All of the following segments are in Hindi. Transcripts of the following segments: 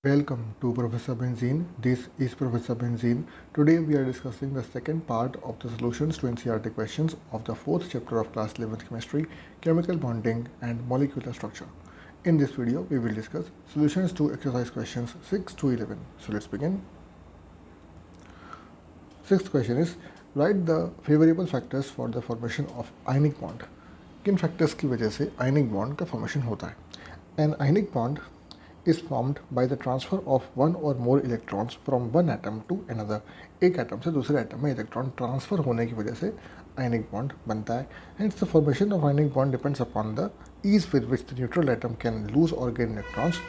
Welcome to Professor Benzene. This is Professor Benzene. Today we are discussing the second part of the solutions to NCERT questions of the fourth chapter of class 11th chemistry, chemical bonding and molecular structure. In this video, we will discuss solutions to exercise questions 6 to 11. So let's begin. Sixth question is, write the favorable factors for the formation of ionic bond. किन factors की वजह से ionic bond का formation होता है? An ionic bond is formed by the transfer of one or more electrons from one atom to another. एक एटम से दूसरे एटम में इलेक्ट्रॉन ट्रांसफर होने की वजह से आयनिक बॉन्ड बनता है. Hence the formation of ionic bond depends upon the ease with which the neutral atom can lose or gain electrons.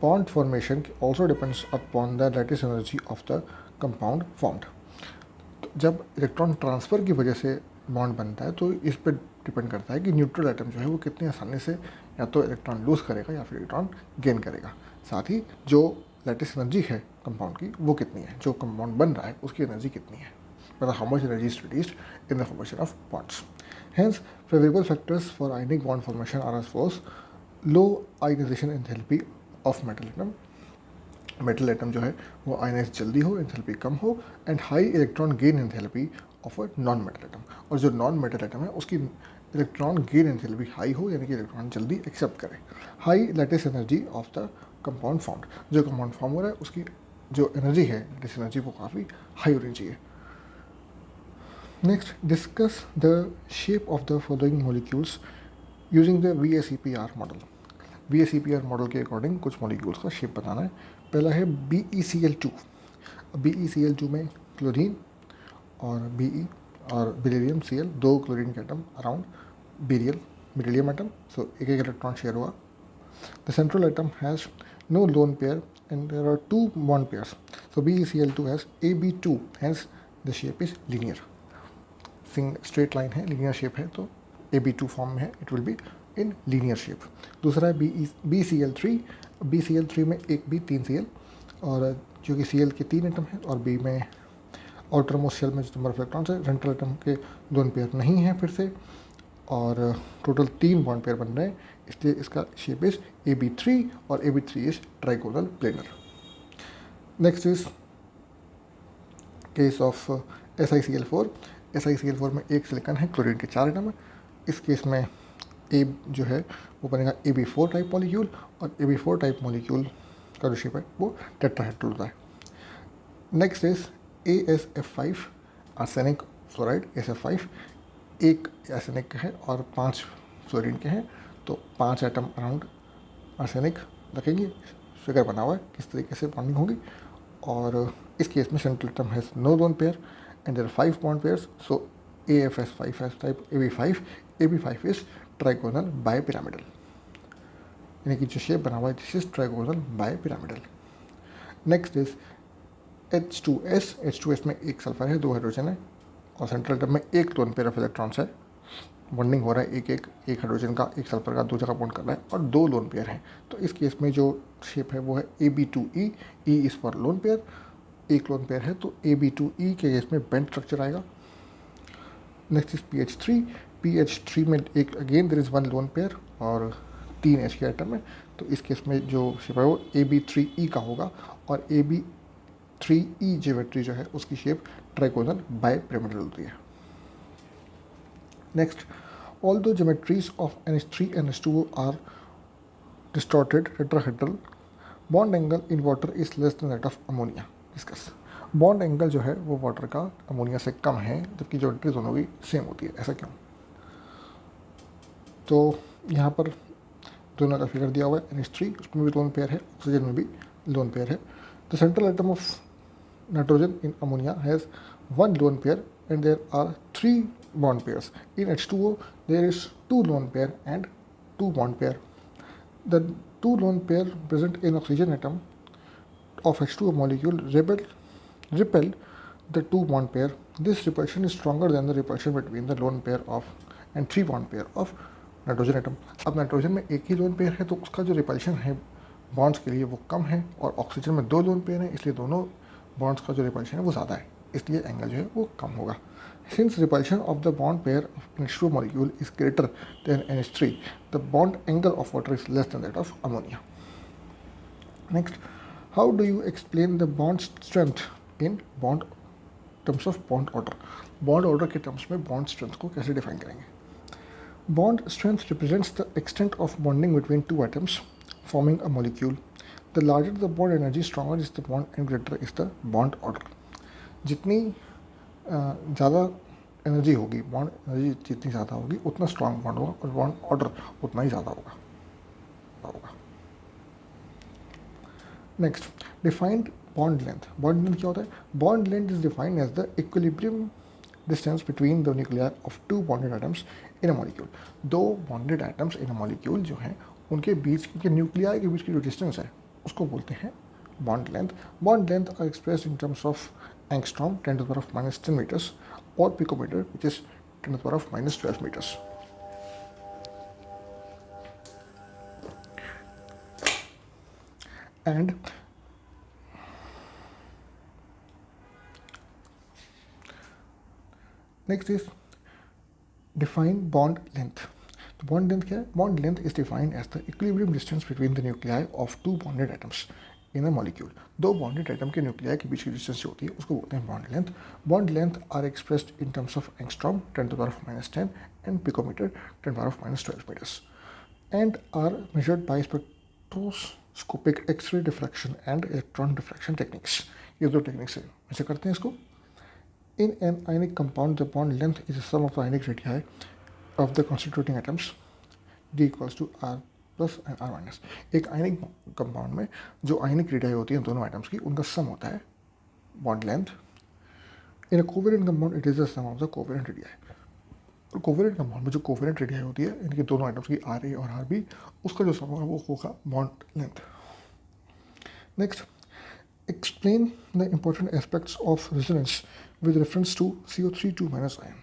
Bond formation also depends upon the lattice energy of the compound formed. जब इलेक्ट्रॉन ट्रांसफ़र की वजह से बॉन्ड बनता है तो इस पर डिपेंड करता है कि न्यूट्रल एटम जो है वो कितनी आसानी से या तो इलेक्ट्रॉन लूज़ करेगा या फिर इलेक्ट्रॉन गेन करेगा. साथ ही जो लैटिस एनर्जी है कंपाउंड की वो कितनी है, जो कंपाउंड बन रहा है उसकी एनर्जी कितनी है, मतलब how much energy is released in the formation of bonds. Hence favourable factors for ionic bond formation are as follows. Low ionisation enthalpy of metal atom, metal atom जो है वो आयनाइज जल्दी हो, एंथैल्पी कम हो, and high electron gain enthalpy of a non metal atom. और जो नॉन मेटल एटम है उसकी इलेक्ट्रॉन गेन एंथैल्पी हाई हो, यानी कि इलेक्ट्रॉन जल्दी एक्सेप्ट करे. High lattice energy of the compound formed, जो कंपाउंड फॉर्म हो रहा है उसकी जो एनर्जी है, लैटिस एनर्जी, वो काफ़ी हाई होनी चाहिए. Next, discuss the shape of the following molecules using the VSEPR model. VSEPR model के अकॉर्डिंग कुछ मॉलिक्यूल्स का शेप बताना है. पहला है BeCl2. BeCl2 में क्लोरीन और Be और बेरिलियम Cl, दो क्लोरीन के atom around beryllium atom, so एक एक इलेक्ट्रॉन शेयर हुआ. The central atom has no lone pair and there are two bond pairs. So BeCl2 has AB2, has the shape is linear. Straight line है, लीनियर शेप है, तो AB2 फॉर्म में है, it will be in linear shape. दूसरा है BeCl3. BeCl3 में एक B 3 Cl, और जो कि Cl के 3 एटम हैं, और B में आउटर मोस्ट शेल में जो नंबर ऑफ इलेक्ट्रॉन्स है, सेंट्रल एटम के लोन पेयर नहीं है फिर से, और टोटल 3 बॉन्ड पेयर बन रहे हैं, इसलिए इसका शेप इज AB3 और AB3 is trigonal planar. Next is case of SiCl4. SiCl4 में एक सिलिकॉन है, क्लोरीन के 4 एटम है. इस केस में ए जो है वो बनेगा AB4 टाइप मॉलिक्यूल, और AB4 टाइप मॉलिक्यूल का जो शेप है वो टेट्राहेड्रल होता है. Next is AsF5, arsenic fluoride. SF5 एक आर्सेनिक का है और 5 फ्लोरीन के हैं, तो 5 एटम अराउंड आर्सेनिक रखेंगे. फिगर बना हुआ है किस तरीके से बॉन्डिंग होगी. और इस केस में central atom has no lone pair and there 5 bond pairs, so AFS5 has type AB5. AB5 is trigonal bipyramidal, यानी कि जो शेप बना हुआ है this is trigonal bipyramidal. Next is H2S. H2S में एक सल्फर है, 2 हाइड्रोजन है, और सेंट्रल एटम में एक लोन पेयर ऑफ इलेक्ट्रॉन्स है. बॉन्डिंग हो रहा है एक हाइड्रोजन का, एक सल्फर का, 2 जगह बॉन्ड कर रहा है, और 2 लोन पेयर हैं. तो इस केस में जो शेप है वो है AB2E. E is for lone pair, एक लोन पेयर है, तो AB2E के केस में बेंड स्ट्रक्चर आएगा. Next is PH3. PH3 में एक again there is 1 lone pair और 3 H के आइटम है, तो इस केस में जो शेप है वो AB3E का होगा, और AB3E ज्योमेट्री जो है उसकी शेप ट्राइगोनल बायपिरामिडल होती है. Next, although geometries of NH3 and H2O are distorted tetrahedral, bond angle in water is less than that of ammonia. Discuss. Bond angle जो है वो वाटर का अमोनिया से कम है, जबकि ज्योमेट्री दोनों की सेम होती है. ऐसा क्यों? तो यहाँ पर दोनों का फिगर दिया हुआ है. NH3 उसमें भी लोन पेयर है, ऑक्सीजन में भी लोन पेयर है. The central atom of nitrogen in ammonia has 1 lone pair and there are 3 bond pairs. In H2O there is 2 lone pair and 2 bond pair. The 2 lone pair present in oxygen atom of H2O molecule repel the 2 bond pair. This repulsion is stronger than the repulsion between the lone pair of and 3 bond pair of nitrogen atom. अब नाइट्रोजन में एक ही लोन पेयर है, तो उसका जो रिपल्शन है बॉन्ड्स के लिए वो कम है, और ऑक्सीजन में 2 लोन पेयर है, इसलिए दोनों बॉन्ड्स का जो रिपल्शन है वो ज़्यादा है, इसलिए एंगल जो है वो कम होगा. Since repulsion of the bond pair of NH2 molecule is greater than NH3, the bond angle of water is less than that of ammonia. Next, how do you explain the bond strength in bond terms of bond order? Bond order के टर्म्स में बॉन्ड स्ट्रेंथ को कैसे डिफाइन करेंगे? Bond strength represents the extent of bonding between two atoms forming a molecule. The larger the bond energy stronger is the bond and greater is the bond order. जितनी ज़्यादा एनर्जी होगी, बॉन्ड एनर्जी जितनी ज़्यादा होगी उतना स्ट्रॉन्ग बॉन्ड होगा और बॉन्ड ऑर्डर उतना ही ज़्यादा होगा. Next, defined bond length. Bond length क्या होता है? Bond length is defined as the equilibrium distance between the nuclear of two bonded atoms in a molecule. दो bonded atoms in a molecule जो हैं उनके बीच के न्यूक्लियर के बीच की जो डिस्टेंस है उसको बोलते हैं bond length. Bond length are expressed in terms of angstrom 10⁻⁻10 meters or picometer which is 10⁻⁻12 meters. And next is define bond length. तो bond length क्या है? Bond length is defined as the equilibrium distance between the nuclei of two bonded atoms in a molecule. दो bonded atom के nuclei के बीच की distance जो होती है उसको बोलते हैं bond length. Bond length are expressed in terms of angstrom 10⁻⁻10 and picometer 10⁻⁻12 meters and are measured by spectroscopic X-ray diffraction and electron diffraction techniques. ये दो टेक्निक से मेजर करते हैं इसको. In an ionic compound, the bond length is the sum of the ionic radii of the constituting atoms. D equals to R plus and R minus. एक आयनिक कंपाउंड में जो आयनिक रेडियाई होती है दोनों एटम्स की उनका सम होता है bond length. In a covalent compound it is the sum of the covalent radii. और कोवेलेंट कंपाउंड में जो कोवेलेंट रेडियाई होती है इनके दोनों एटम्स की आर ए और आर बी उसका जो सम होगा वो होगा bond length. Next, explain the important aspects of resonance with reference to CO3 2 minus ion.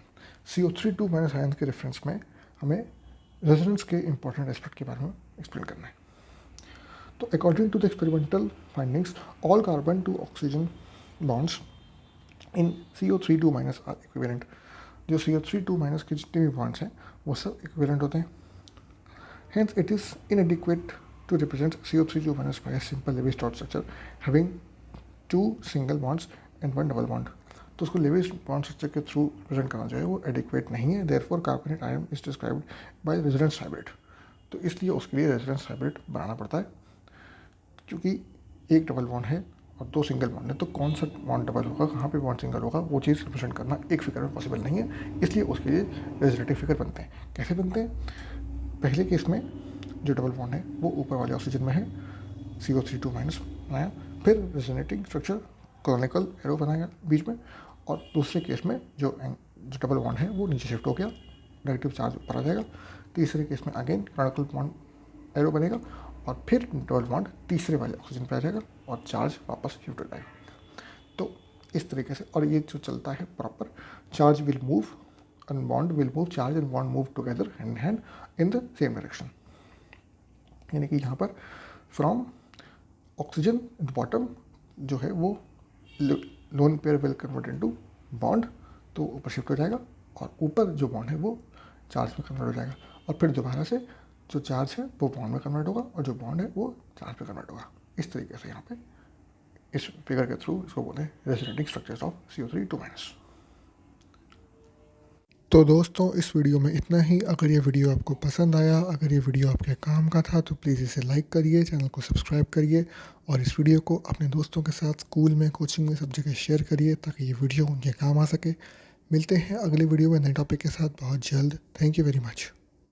CO3 2 minus ion के रेफरेंस में हमें रेजोनेंस के इंपॉर्टेंट एस्पेक्ट के बारे में एक्सप्लेन करना है. तो according to the experimental findings all carbon to oxygen bonds in CO3 2 minus are equivalent. जो CO3 2 minus के जितने भी बॉन्ड्स हैं वो सब इक्विवेलेंट होते हैं. Hence it is inadequate to represent CO3 2 minus by a simple Lewis-Strauss structure having two single bonds and one double bond. तो उसको लेविस बॉन्ड स्ट्रक्चर के थ्रू प्रेजेंट करना चाहिए, वो एडिक्वेट नहीं है. Therefore carbonate ion is described by resonance hybrid. तो इसलिए उसके लिए रेजोनेंस हाइब्रिड बनाना पड़ता है क्योंकि एक डबल बॉन्ड है और दो सिंगल बॉन्ड है. तो कौन सा बॉन्ड डबल होगा, कहाँ पे बॉन्ड सिंगल होगा, वो चीज़ रिप्रेजेंट करना एक फिगर में पॉसिबल नहीं है. इसलिए उसके लिए रेजोनेटिव फिगर बनते हैं. कैसे बनते हैं? पहले केस में जो डबल बॉन्ड है वो ऊपर वाले ऑक्सीजन में है, CO3 2 माइनस बनाया, फिर रेजोनेटिंग स्ट्रक्चर कॉनिकल एरो बनाया बीच में, और दूसरे केस में जो डबल बॉन्ड है वो नीचे शिफ्ट हो गया, नेगेटिव चार्ज ऊपर आ जाएगा. तीसरे केस में अगेन कॉनिकल बॉन्ड एरो बनेगा और फिर डबल बॉन्ड तीसरे वाले ऑक्सीजन पर आ जाएगा और चार्ज वापस शिफ्ट हो जाएगा. तो इस तरीके से, और ये जो चलता है proper, charge will move and bond will move, charge and bond move together hand in hand in the same direction. यानी कि यहाँ पर फ्रॉम ऑक्सीजन इन बॉटम जो है वो lone pair will convert into bond, तो ऊपर शिफ्ट हो जाएगा, और ऊपर जो बॉन्ड है वो चार्ज में कन्वर्ट हो जाएगा, और फिर दोबारा से जो चार्ज है वो बॉन्ड में कन्वर्ट होगा और जो बॉन्ड है वो चार्ज में कन्वर्ट होगा. इस तरीके से यहाँ पे इस फिगर के थ्रू इसको बोलते हैं resonating structures of CO3 2 minus. तो दोस्तों इस वीडियो में इतना ही. अगर ये वीडियो आपको पसंद आया, अगर ये वीडियो आपके काम का था तो प्लीज़ इसे लाइक करिए, चैनल को सब्सक्राइब करिए और इस वीडियो को अपने दोस्तों के साथ स्कूल में, कोचिंग में, सब जगह शेयर करिए ताकि ये वीडियो उनके काम आ सके. मिलते हैं अगले वीडियो में नए टॉपिक के साथ बहुत जल्द. Thank you very much.